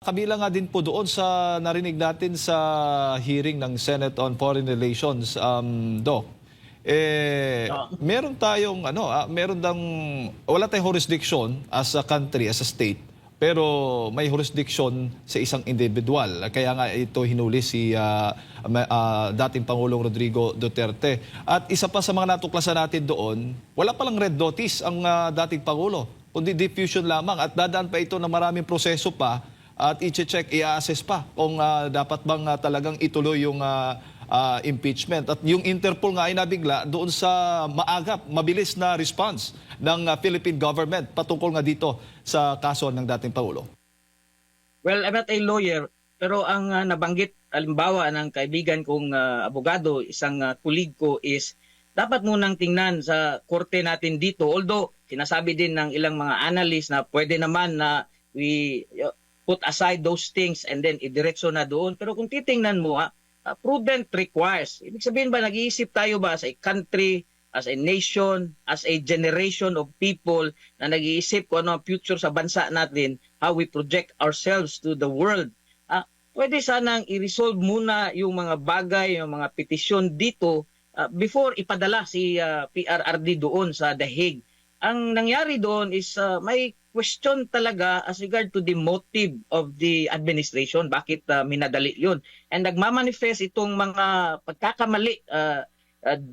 Kabilang nga din po doon sa narinig natin sa hearing ng Senate on Foreign Relations, Doc. Meron tayong wala tayong jurisdiction as a country, as a state, pero may jurisdiction sa isang individual. Kaya nga ito hinuli si dating Pangulong Rodrigo Duterte. At isa pa sa mga natuklasan natin doon, wala palang red notice ang dating Pangulo, kundi diffusion lamang at dadaan pa ito na maraming proseso pa at i-check, i-assess pa kung dapat bang talagang ituloy yung impeachment. At yung Interpol nga ay nabigla doon sa maagap, mabilis na response ng Philippine government patungkol nga dito sa kaso ng dating Pangulo. Well, I'm not a lawyer, pero ang nabanggit, halimbawa ng kaibigan kong abogado, isang kulig ko, is dapat munang tingnan sa korte natin dito. Although, sinasabi din ng ilang mga analyst na pwede naman na we put aside those things and then idiretso na doon. Pero kung titingnan mo, prudent requires. Ibig sabihin ba, nag-iisip tayo ba as a country, as a nation, as a generation of people na nag-iisip kung ano ang future sa bansa natin, how we project ourselves to the world. Pwede sanang i-resolve muna yung mga bagay, yung mga petisyon dito before ipadala si PRRD doon sa The Hague. Ang nangyari doon is may question talaga as regard to the motive of the administration. Bakit minadali yun? And nagmamanifest itong mga pagkakamali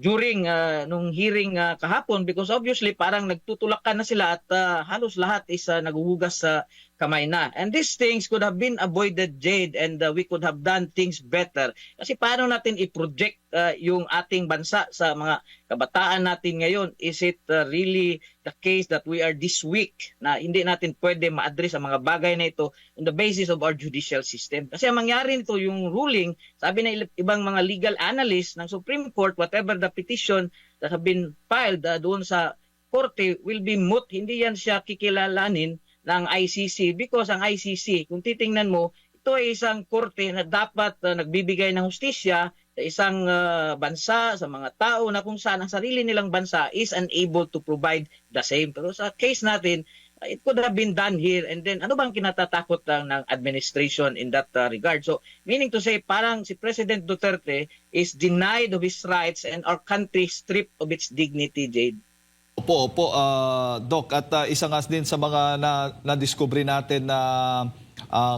during nung hearing kahapon, because obviously parang nagtutulakan na sila at halos lahat is naghuhugas sa kamay na. And these things could have been avoided, Jade, and we could have done things better. Kasi paano natin i-project yung ating bansa sa mga kabataan natin ngayon? Is it really the case that we are this weak na hindi natin pwede ma-address ang mga bagay na ito on the basis of our judicial system? Kasi ang mangyari nito, yung ruling, sabi na ibang mga legal analysts ng Supreme Court, whatever the petition that have been filed doon sa korte will be moot. Hindi yan siya kikilalanin ng ICC, because ang ICC, kung titingnan mo, ito ay isang korte na dapat nagbibigay ng hustisya sa isang bansa, sa mga tao na kung saan ang sarili nilang bansa is unable to provide the same. Pero sa case natin, it could have been done here. And then, ano bang kinatatakot ng administration in that regard? So, meaning to say, parang si President Duterte is denied of his rights and our country stripped of its dignity, Jade. Opo, Doc. At isa nga din sa mga na-discovery natin na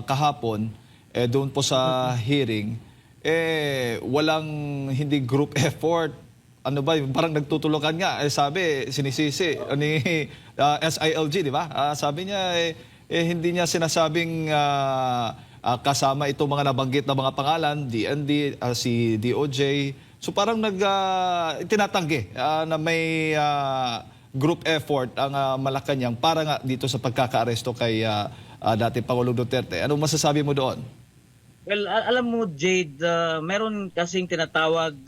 kahapon, doon po sa hearing, walang hindi group effort. Ano ba, parang nagtutulungan nga. Sabi, sinisisi ni SILG, di ba? Sabi niya, hindi niya sinasabing kasama itong mga nabanggit na mga pangalan, DND, si DOJ. So parang tinatanggi na may group effort ang Malacanang para nga dito sa pagkakaaresto kay dating Pangulong Duterte. Anong masasabi mo doon? Well, alam mo, Jade, meron kasing tinatawag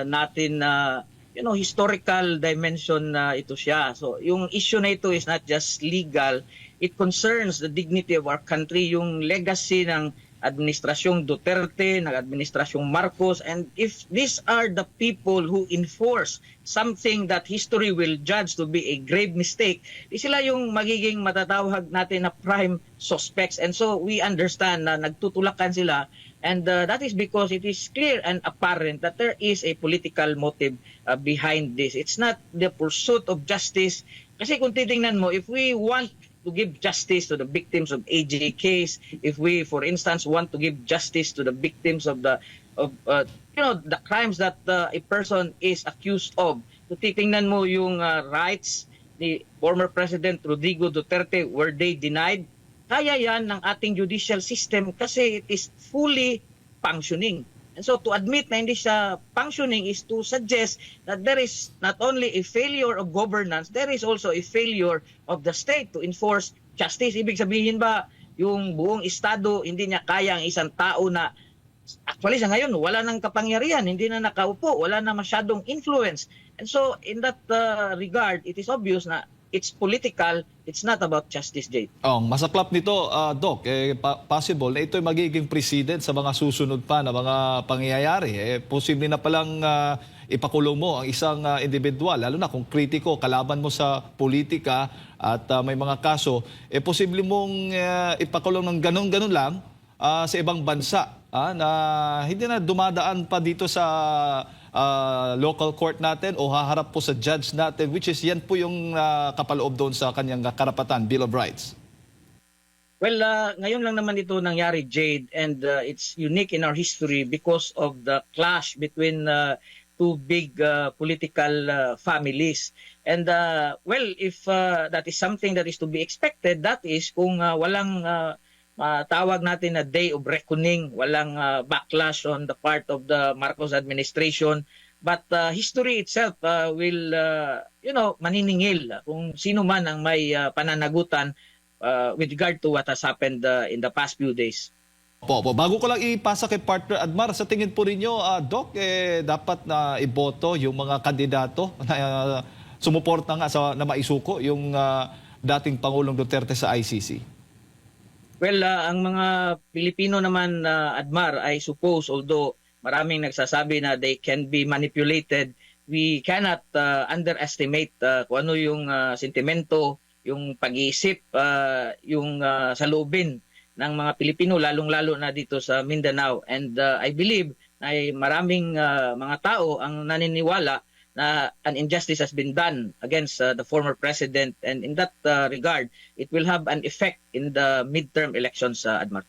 natin na historical dimension na ito siya. So yung issue na ito is not just legal, it concerns the dignity of our country, yung legacy ng administrasyong Duterte, ng administrasyong Marcos, and if these are the people who enforce something that history will judge to be a grave mistake, sila yung magiging matatawag natin na prime suspects. And so we understand na nagtutulakan sila, and that is because it is clear and apparent that there is a political motive behind this. It's not the pursuit of justice. Kasi kung titingnan mo, if we want to give justice to the victims of AG case, if we, for instance, want to give justice to the victims of the crimes that a person is accused of, so titingnan mo yung rights ni former President Rodrigo Duterte, were they denied? Kaya yan ng ating judicial system kasi it is fully functioning. And so to admit na hindi siya functioning is to suggest that there is not only a failure of governance, there is also a failure of the state to enforce justice. Ibig sabihin ba, yung buong estado, hindi niya kaya ang isang tao na, actually sa ngayon, wala nang kapangyarihan, hindi na nakaupo, wala na masyadong influence. And so in that regard, it is obvious na it's political, it's not about justice, Jade. Masaklap nito, Doc, possible na ito'y magiging precedent sa mga susunod pa na mga pangyayari. Posible na palang ipakulong mo ang isang individual, lalo na kung kritiko, kalaban mo sa politika at may mga kaso, posible mong ipakulong ng ganun-ganun lang sa ibang bansa na hindi na dumadaan pa dito sa local court natin o haharap po sa judge natin, which is yan po yung kapaloob doon sa kanyang karapatan, Bill of Rights? Well, ngayon lang naman ito nangyari, Jade, and it's unique in our history because of the clash between two big political families. And well, if that is something that is to be expected, that is kung walang tawag natin na day of reckoning, walang backlash on the part of the Marcos administration. But history itself will, maniningil kung sino man ang may pananagutan with regard to what has happened in the past few days. Opo. Bago ko lang ipasa kay partner Admar, sa tingin po ninyo, Doc, dapat na iboto yung mga kandidato na sumuporta nga na maisuko yung dating Pangulong Duterte sa ICC? Well, ang mga Pilipino naman, Admar, I suppose, although maraming nagsasabi na they can be manipulated, we cannot underestimate kung ano yung sentimento, yung pag-iisip, yung salubin ng mga Pilipino, lalong-lalo na dito sa Mindanao. And I believe na maraming mga tao ang naniniwala na an injustice has been done against the former president, and in that regard, it will have an effect in the midterm elections, Admar.